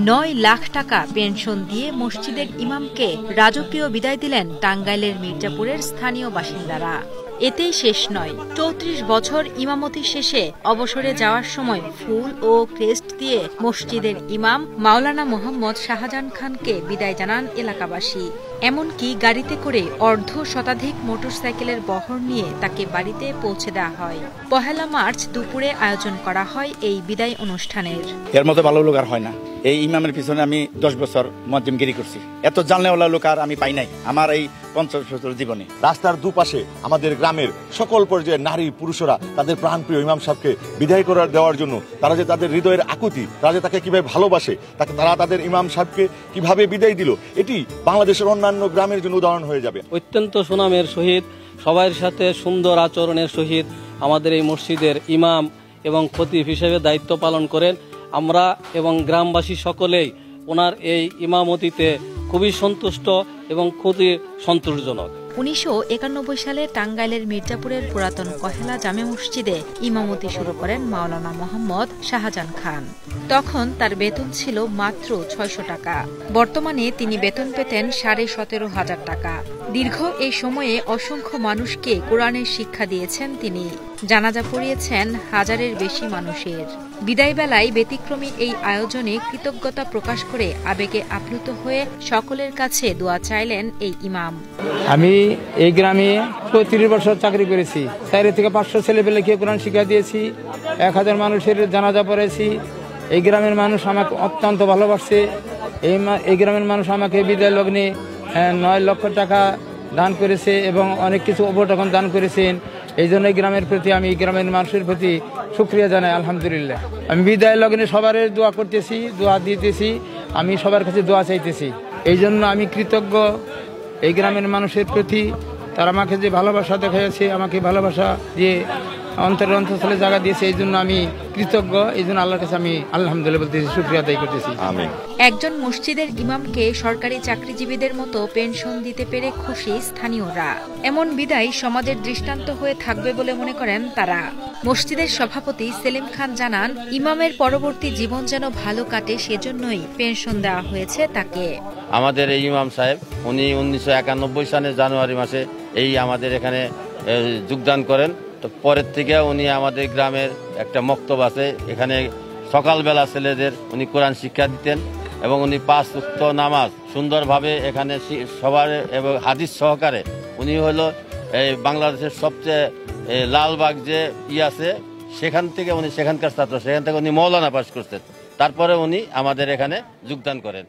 9 লাখ টাকা পেনশন দিয়ে মসজিদের ইমামকে রাজকীয় বিদায় দিলেন টাঙ্গাইলের মির্জাপুরের স্থানীয় বাসিন্দারা। এতেই শেষ নয়, 34 বছর ইমামতি শেষে অবসরে যাওয়ার সময় ফুল ও ক্রেস্ট দিয়ে মসজিদের ইমাম মাওলানা মোহাম্মদ শাহজাহান খানকে বিদায় জানান এলাকাবাসী। এমনকি গাড়িতে করে অর্ধ শতাধিক মোটরসাইকেলের বহর নিয়ে তাকে বাড়িতে পৌঁছে দেওয়া হয়। 1 মার্চ দুপুরে আয়োজন করা হয় এই বিদায় অনুষ্ঠানের। এর মতো ভালো লোক আর হয় না। এই ইমামের পিছনে আমি 10 বছর মুয়াজ্জিমগিরি করছি। এত জানলেওয়ালা লোক আর আমি পাই নাই আমার এই 50 বছর জীবনে। রাস্তার দুপাশে আমাদের গ্রামের সকল পর্যায়ের নারী পুরুষরা তাদের প্রাণপ্রিয় ইমাম সাহেবকে বিদায় করে দেওয়ার জন্য তারা যে তাদের হৃদয়ের আকুতি, তারা যে তাকে কিভাবে ভালোবাসে, তারা তাদের ইমাম সাহেবকে কিভাবে বিদায় দিল, এটি বাংলাদেশের অন্যান্য গ্রামের জন্য উদাহরণ হয়ে যাবে। অত্যন্ত সুনামের সহিত সবার সাথে সুন্দর আচরণের সহিত আমাদের এই মসজিদের ইমাম এবং খতিব হিসেবে দায়িত্ব পালন করেন। আমরা এবং গ্রামবাসী সকলেই ওনার এই ইমামতিতে খুবই সন্তুষ্ট এবং খুবই সন্তোষজনক। 1991 সালে টাঙ্গাইলের মির্জাপুরের পুরাতন কহেলা জামে মসজিদে ইমামতি শুরু করেন মাওলানা মোহাম্মদ শাহজাহান খান। তখন তার বেতন ছিল মাত্র 600 টাকা। বর্তমানে তিনি বেতন পেতেন 17,500 টাকা। দীর্ঘ এই সময়ে অসংখ্য মানুষকে কোরআনের শিক্ষা দিয়েছেন তিনি। জানাজা পড়িয়েছেন হাজারের বেশি মানুষের। বিদায় বেলায় ব্যতিক্রমী এই আয়োজনে কৃতজ্ঞতা প্রকাশ করে আবেগে আপ্লুত হয়ে সকলের কাছে দোয়া চাইলেন এই ইমাম। আমি এই গ্রামে 35 বছর চাকরি করেছি। 4 থেকে 500 ছেলেপেলেকে কোরআন শিক্ষা দিয়েছি। 1000 মানুষের জানাজা পড়েছি। এই গ্রামের মানুষ আমাকে অত্যন্ত ভালোবাসছে। এই গ্রামের মানুষ আমাকে বিদায় লগ্নে 9 লক্ষ টাকা দান করেছে এবং অনেক কিছু উপঢৌকন দান করেছেন। এই জন্য গ্রামের প্রতি আমি গ্রামের মানুষের প্রতি শুকরিয়া জানাই। আলহামদুলিল্লাহ। আমি বিদায় লগ্নে সবার দোয়া করতেছি, দোয়া দিতেছি, আমি সবার কাছে দোয়া চাইতেছি। এই জন্য আমি কৃতজ্ঞ এই গ্রামের মানুষের প্রতি। তারা আমাকে যে ভালোবাসা দেখাইছে, আমাকে ভালোবাসা দিয়ে অন্তরের অন্তঃস্থলে জায়গা দিয়েছে, এই জন্য আমি কৃতজ্ঞ। এই জন্য আল্লাহর কাছে আমি আলহামদুলিল্লাহ বলতেছি, শুকরিয়া আদায় করতেছি। আমিন। একজন মসজিদের ইমামকে সরকারি চাকরিজীবীদের মতো পেনশন দিতে পেরে খুশি স্থানীয়রা। এমন বিদায় সমাজের দৃষ্টান্ত হয়ে থাকবে বলে মনে করেন তারা। মসজিদের সভাপতি সেলিম খান জানান, ইমামের পরবর্তী জীবন যেন ভালো কাটে সেজন্যই পেনশন দেওয়া হয়েছে তাকে। আমাদের এই ইমাম সাহেব উনি 1991 সালের জানুয়ারি মাসে এই আমাদের এখানে যোগদান করেন। তো পরের থেকে উনি আমাদের গ্রামের একটা মক্তব আছে, এখানে সকালবেলা ছেলেদের উনি কোরআন শিক্ষা দিতেন এবং উনি 5 ওয়াক্ত নামাজ সুন্দরভাবে এখানে সবার এবং হাদিস সহকারে উনি হলো এই বাংলাদেশের সবচেয়ে লালবাগ যে আছে সেখান থেকে উনি সেখানকার ছাত্র, সেখান থেকে উনি মৌলানা পাশ করতেন। তারপরে উনি আমাদের এখানে যোগদান করেন।